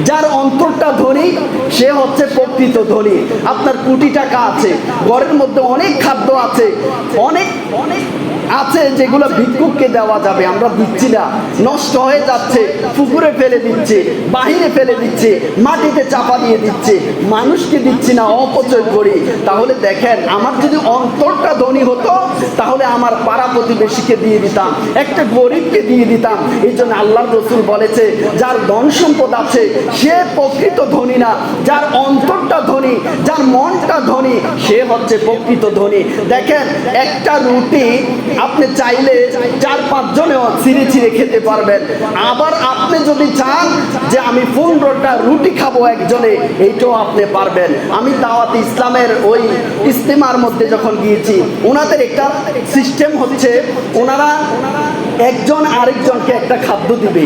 যার অন্তরটা ধনী সে হচ্ছে প্রকৃত ধনী। আপনার কোটি টাকা আছে, ঘরের মধ্যে অনেক খাদ্য আছে, অনেক আছে যেগুলো ভিক্ষুককে দেওয়া যাবে, আমরা দিচ্ছি না, নষ্ট হয়ে যাচ্ছে, পুকুরে ফেলে দিচ্ছে, বাহিরে ফেলে দিচ্ছে, মাটিতে চাপা দিয়ে দিচ্ছে, মানুষকে দিচ্ছি না, অপচয় করি। তাহলে দেখেন, আমার যদি অন্তরটা ধনী হতো তাহলে আমার পাড়া প্রতিবেশীকে দিয়ে দিতাম, একটা গরিবকে দিয়ে দিতাম। এই জন্য আল্লাহর রাসূল বলেছে, যার ধন সম্পদ আছে সে প্রকৃত ধনী না, যার অন্তরটা ধনী, যার মনটা ধনী সে হচ্ছে প্রকৃত ধনী। দেখেন, একটা রুটি আপনি চাইলে 4-5 জনেও ছিঁড়ে ছিঁড়ে খেতে পারবেন। আবার আপনি যদি চান যে আমি 15টা রুটি খাবো একজনে, এইটাও আপনি পারবেন। আমি দাওয়াত ইসলামের ওই ইস্তেমার মধ্যে যখন গিয়েছি, ওনাদের একটা সিস্টেম হচ্ছে, ওনারা একজন আরেকজনকে একটা খাদ্য দিবে।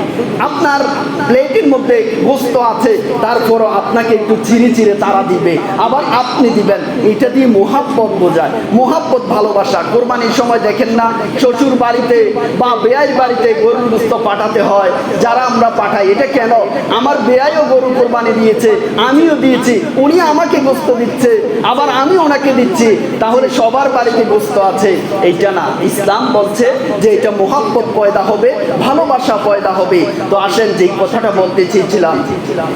আপনার প্লেটের মধ্যে গোস্ত আছে, তারপরও আপনাকে একটু চিড়ে চিড়ে তারা দিবে, আবার আপনি দিবেন। এটা দিয়ে মোহাব্বত বোঝায়, মোহাব্বত, ভালোবাসা। কোরবানির সময় দেখেন না, শ্বশুর বাড়িতে বা বেয়াইর বাড়িতে গরুর গোস্ত পাঠাতে হয়, যারা আমরা পাঠাই। এটা কেন? আমার বেয়াইও গরু কোরবানি দিয়েছে, আমিও দিয়েছি, উনি আমাকে গোস্ত দিচ্ছে, আবার আমি ওনাকে দিচ্ছি, তাহলে সবার বাড়িতে গোস্ত আছে। এইটা না, ইসলাম বলছে যে এটা মোহাব্বত পয়দা হবে, ভালোবাসা পয়দা হবে। তো আসেন, যেই কথাটা বলতে চেয়েছিলাম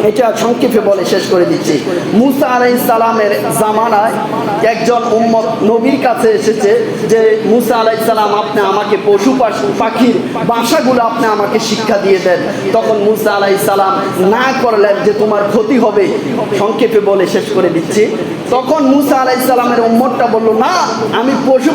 এটা সংক্ষেপে বলে শেষ করে দিচ্ছি। মুসা আলাইহিস সালামের জামানায় একজন উম্মত নবীর কাছে এসেছে যে, মুসা আলাইহিস সালাম, আপনি আমাকে পশু পাখির বাসাগুলো আপনি আমাকে শিক্ষা দিয়ে দেন। তখন মুসা আলাইহিস সালাম না করলেন যে তোমার ক্ষতি হবে। সংক্ষেপে বলে শেষ করে দিচ্ছি। তখন মুসা আলাইহিস সালামের উম্মতটা বলল, না, আমি পশু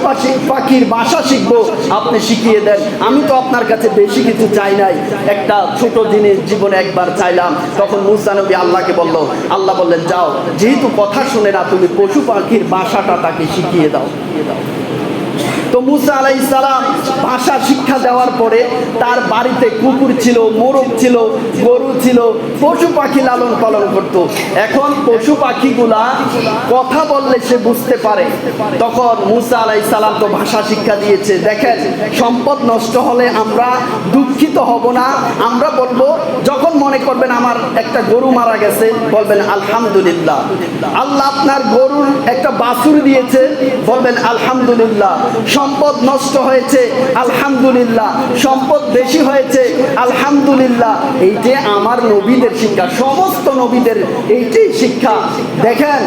পাখির বাসা শিখবো, আপনি শিখিয়ে দেন। আমি তো আপনার কাছে বেশি কিছু চাই নাই, একটা ছোট জিনিস জীবনে একবার চাইলাম। তখন মুসা নবী আল্লাহকে বলল, আল্লাহ বললেন, যাও, যেহেতু কথা শুনে না, তুমি পশু পাখির বাসাটা তাকে শিখিয়ে দাও। তো মুসা আলাইহিস সালাম ভাষা শিক্ষা দেওয়ার পরে তার বাড়িতে কুকুর ছিল, মোরগ ছিল, গরু ছিল, পশু পাখি লালন পালন করত। এখন পশু পাখিগুলা কথা বললে সে বুঝতে পারে। তখন মুসা আলাইহিস সালাম তো ভাষা শিক্ষা দিয়েছে। দেখেন, সম্পদ নষ্ট হলে আমরা দুঃখিত হব না, আমরা বলবো, যখন মনে করবেন আমার একটা গরু মারা গেছে, বলবেন আলহামদুলিল্লাহ। আল্লাহ আপনার গরুর একটা বাছুর দিয়েছে, বলবেন আলহামদুলিল্লাহ। সম্পদ নষ্ট হয়েছে, আলহামদুলিল্লাহ। সম্পদ বেশি হয়েছে, আলহামদুলিল্লাহ। এইটি আমার নবীদের শিক্ষা, সমস্ত নবীদের এইটাই শিক্ষা। দেখেন,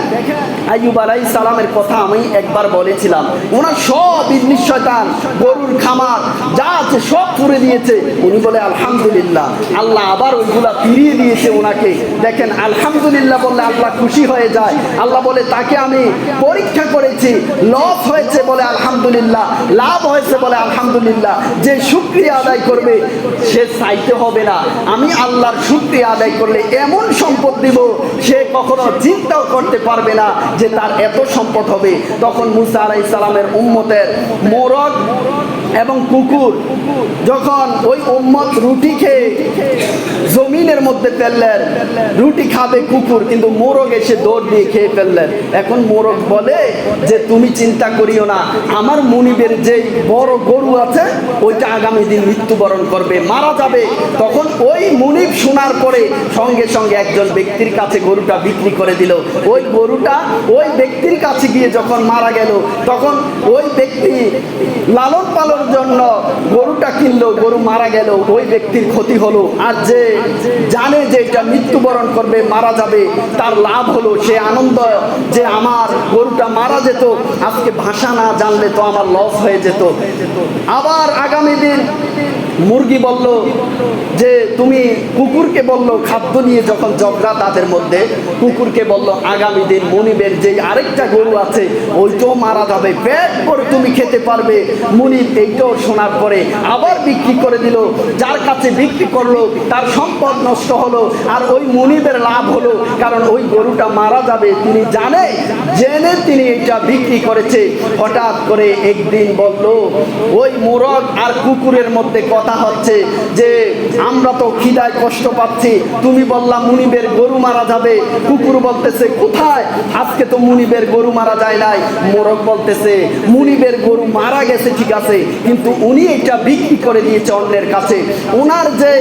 আইয়ুব আলাইহিস সালামের কথা আমি একবার বলেছিলাম, ওনার সব ইবলিস শয়তান, গরুর খামার যা আছে সব পুড়ে দিয়েছে, উনি বলে আলহামদুলিল্লাহ। আল্লাহ আবার ওইগুলা ফিরিয়ে দিয়েছে ওনাকে। দেখেন, আলহামদুলিল্লাহ বললে আল্লাহ খুশি হয়ে যায়। আল্লাহ বলে, তাকে আমি পরীক্ষা করেছি, লস হয়েছে বলে আলহামদুলিল্লাহ, লাভ হয়েছে বলে আলহামদুলিল্লাহ। যে শুকরিয়া আদায় করবে সে চাইতে হবে না, আমি আল্লাহর শুকরিয়া আদায় করলে এমন সম্পদ দিব সে কখনো চিন্তাও করতে পারবে না যে তার এত সম্পদ হবে। তখন মুসা আলাইহিস সালামের উম্মতের মোরগ এবং কুকুর, যখন ওই উম্মত রুটি খেয়ে জমিনের মধ্যে ফেললেন, রুটি খাবে কুকুর, কিন্তু মোরগ এসে দৌড় দিয়ে খেয়ে ফেললেন। এখন মোরগ বলে যে, তুমি চিন্তা করিও না, আমার মুনিবের যে বড় গরু আছে ওইটা আগামী দিন মৃত্যুবরণ করবে, মারা যাবে। তখন ওই মুনিব শোনার পরে সঙ্গে সঙ্গে একজন ব্যক্তির কাছে গরুটা বিক্রি করে দিল। ওই গরুটা ওই ব্যক্তির কাছে গিয়ে যখন মারা গেল, তখন ওই ব্যক্তি লালন পালনের জন্য গরুটা কিনলো, গরু মারা গেল, ওই ব্যক্তির ক্ষতি হলো। আর যে জানে যে এটা মৃত্যুবরণ করবে, মারা যাবে, তার লাভ হলো, সে আনন্দ যে আমার গরুটা মারা যেত, আজকে ভাষা না জানলে তো আমার লস হয়ে যেত। আবার আগামী দিন মুরগি বলল যে, তুমি কুকুরকে বলল খাদ্য নিয়ে যখন ঝগড়া তাদের মধ্যে, কুকুরকে বলল আগামী দিন মুনিবের যে আরেকটা গরু আছে ওইটাও মারা যাবে, পেট করে তুমি খেতে পারবে। মুনিব এইটাও শোনার পরে আবার বিক্রি করে দিল। যার কাছে বিক্রি করলো তার সম্পদ নষ্ট হলো, আর ওই মুনিবের লাভ হলো, কারণ ওই গরুটা মারা যাবে তিনি জেনে তিনি এটা বিক্রি করেছে। হঠাৎ করে একদিন বলল, ওই মোরগ আর কুকুরের মধ্যে কথা কথা হচ্ছে যে আমরা তো খিদায় কষ্ট পাচ্ছি, তুমি বললা মুনিবের গরু মারা যাবে, কুকুর বলতেছে কোথায়, আজকে তো মুনিবের গরু মারা যায় নাই। মোরগ বলতেছে মুনিবের গরু মারা গেছে ঠিক আছে, কিন্তু উনি এটা বিক্রি করে দিয়েছে অন্যের কাছে। ওনার যে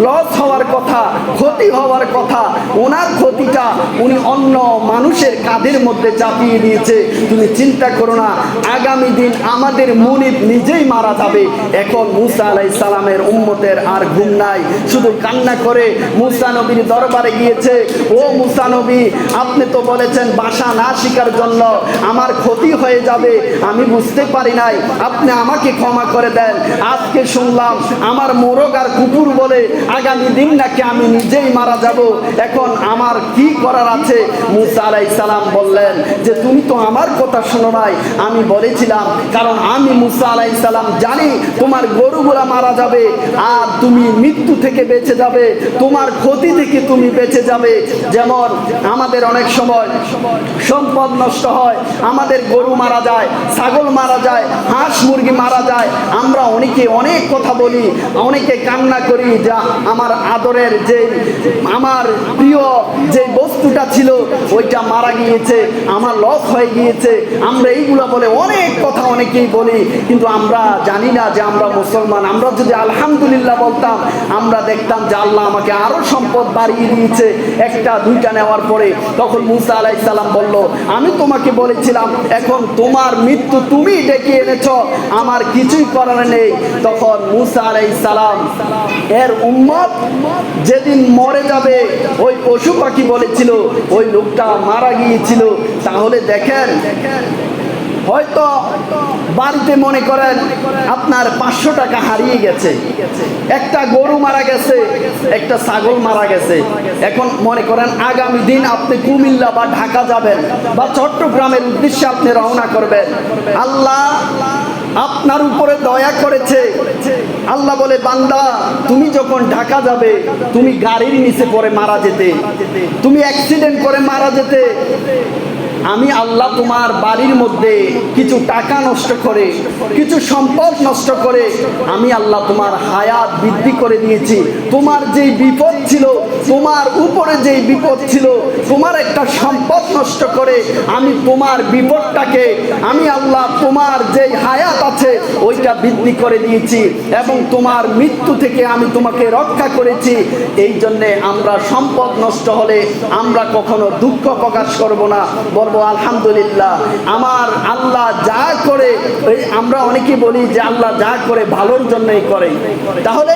লস হওয়ার কথা, ক্ষতি হওয়ার কথা, ওনার ক্ষতিটা উনি অন্য মানুষের কাঁধের মধ্যে চাপিয়ে দিয়েছে। তুমি চিন্তা করো না, আগামী দিন আমাদের মুনিব নিজেই মারা যাবে। এখন মুসা আলাইহিস সালামের উম্মতের আর ঘুম নাই, শুধু কান্না করে মুসা নবীর দরবারে গিয়েছে। ও মুসা নবী, আপনি তো বলেছেন বাসা না শিকার জন্য আমার ক্ষতি হয়ে যাবে, আমি বুঝতে পারি নাই, আপনি আমাকে ক্ষমা করে দেন। আজকে শুনলাম আমার মোরগ আর কুকুর বলে আগামী দিন নাকি আমি নিজেই মারা যাব, এখন আমার কি করার আছে? মুসা আলাইহিস সালাম বললেন যে তুমি তো আমার কথা শোনো নাই, আমি বলেছিলাম, কারণ আমি মুসা আলাইহিস সালাম জানি তোমার গরুগুলা মারা যাবে আর তুমি মৃত্যু থেকে বেঁচে যাবে, তোমার ক্ষতি থেকে তুমি বেঁচে যাবে। যেমন আমাদের অনেক সময় সম্পদ নষ্ট হয়, আমাদের গরু মারা যায়, ছাগল মারা যায়, হাঁস মুরগি মারা যায়, আমরা অনেকে অনেক কথা বলি, অনেকে কান্না করি, যা আমার আদরের যে আমার প্রিয় যে বস্তুটা ছিল ওইটা মারা গিয়েছে, আমার লস হয়ে গিয়েছে, আমরা এইগুলা বলে অনেক কথা অনেকেই বলি, কিন্তু আমরা জানি না যে আমরা মুসলমান। আমরা যদি আলহামদুলিল্লাহ বলতাম, আমরা দেখতাম যে আল্লাহ আমাকে আরো সম্পদ বাড়িয়ে দিয়েছে একটা দুইটা নেওয়ার পরে। তখন মুসা আলাইহিস সালাম বলল, আমি তোমাকে বলেছিলাম, এখন তোমার মৃত্যু তুমি ডেকে এনেছ, আমার কিছুই করার নেই। তখন মুসা আলাইহিস সালাম এর উম্মত যেদিন মরে যাবে, ওই পশু পাখি বলেছিল ওই লোকটা মারা গিয়েছিল। তাহলে দেখেন, হয়তো বাড়িতে মনে করেন আপনার 500 টাকা হারিয়ে গেছে, একটা গরু মারা গেছে, একটা ছাগল মারা গেছে। এখন মনে করেন আগামী দিন আপনি কুমিল্লা বা ঢাকা যাবেন বা চট্টগ্রামের উদ্দেশ্যে আপনি রওনা করবেন, আল্লাহ আপনার উপরে দয়া করেছে। আল্লাহ বলে, বান্দা তুমি যখন ঢাকা যাবে, তুমি গাড়ির নিচে পড়ে মারা যেতে, তুমি অ্যাক্সিডেন্ট করে মারা যেতে, আমি আল্লাহ তোমার বাড়ির মধ্যে কিছু টাকা নষ্ট করে, কিছু সম্পদ নষ্ট করে আমি আল্লাহ তোমার হায়াত বৃদ্ধি করে দিয়েছি। তোমার যেই বিপদ ছিল, তোমার উপরে যেই বিপদ ছিল, তোমার একটা সম্পদ নষ্ট করে আমি তোমার বিপদটাকে, আমি আল্লাহ তোমার যেই হায়াত আছে ওইটা বৃদ্ধি করে দিয়েছি, এবং তোমার মৃত্যু থেকে আমি তোমাকে রক্ষা করেছি। এই জন্যে আমরা সম্পদ নষ্ট হলে আমরা কখনো দুঃখ প্রকাশ করব না, বলবো আলহামদুলিল্লাহ আমার আল্লাহ যা করে। আমরা অনেকে বলি যে আল্লাহ যা করে ভালোর জন্যই করে, তাহলে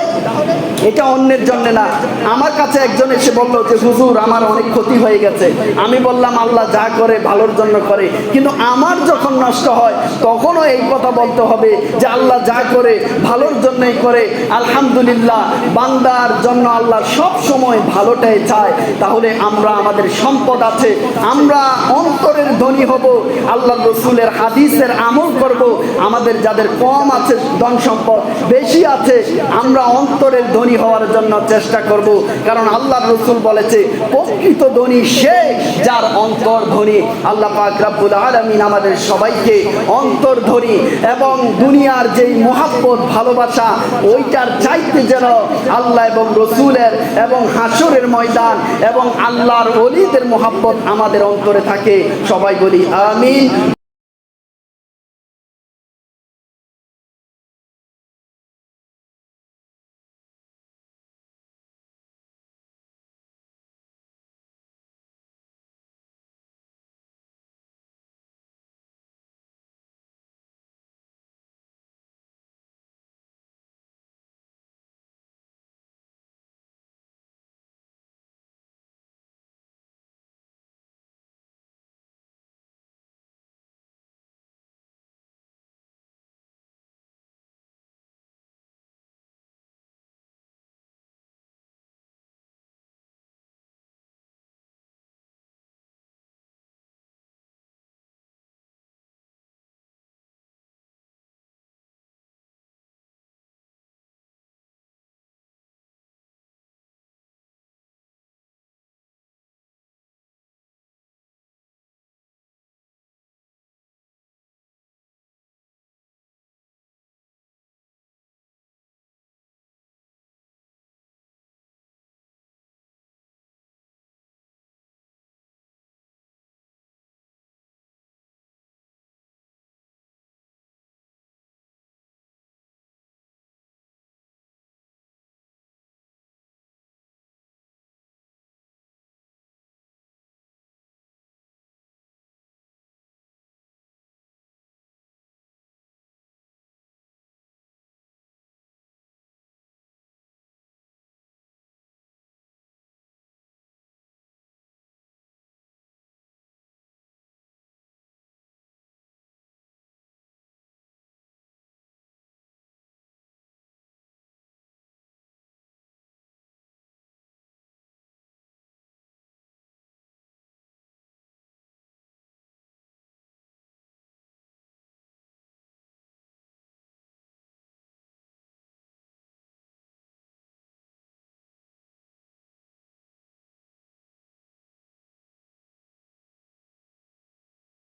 এটা অন্যের জন্য না। আমার কাছে একজন এসে বললো যে হুজুর আমার অনেক ক্ষতি হয়ে গেছে, আমি বললাম আল্লাহ যা করে ভালোর জন্য করে, কিন্তু আমার যখন নষ্ট হয় তখনও এই কথা বলতে হবে যে আল্লাহ যা করে ভালোর জন্যই করে। আলহামদুলিল্লাহ বান্দার জন্য আল্লাহ সব সময় ভালোটাই চায়। তাহলে আমরা, আমাদের সম্পদ আছে, আমরা অন্তরের ধনী হব, আল্লাহ রসুলের হাদিসের আমল করব। আমাদের যাদের কম আছে ধন সম্পদ, বেশি আছে, আমরা অন্তরের ধনী হওয়ার জন্য চেষ্টা করব, কারণ আল্লাহ রসুল বলেছে প্রকৃত ধনী সে যার অন্তর ধনী। আল্লাহ পাক রব্বুল আলামিন আমাদের সবাইকে অন্তর ধনী এবং দুনিয়ার যেই মহাব্বত ভালোবাসা ওইটার চাইতে যেন আল্লাহ এবং রসুলের এবং হাসরের ময়দান এবং আল্লাহর ওলিদের মহাব্বত আমাদের অন্তরে থাকে। সবাই বলি আমিন।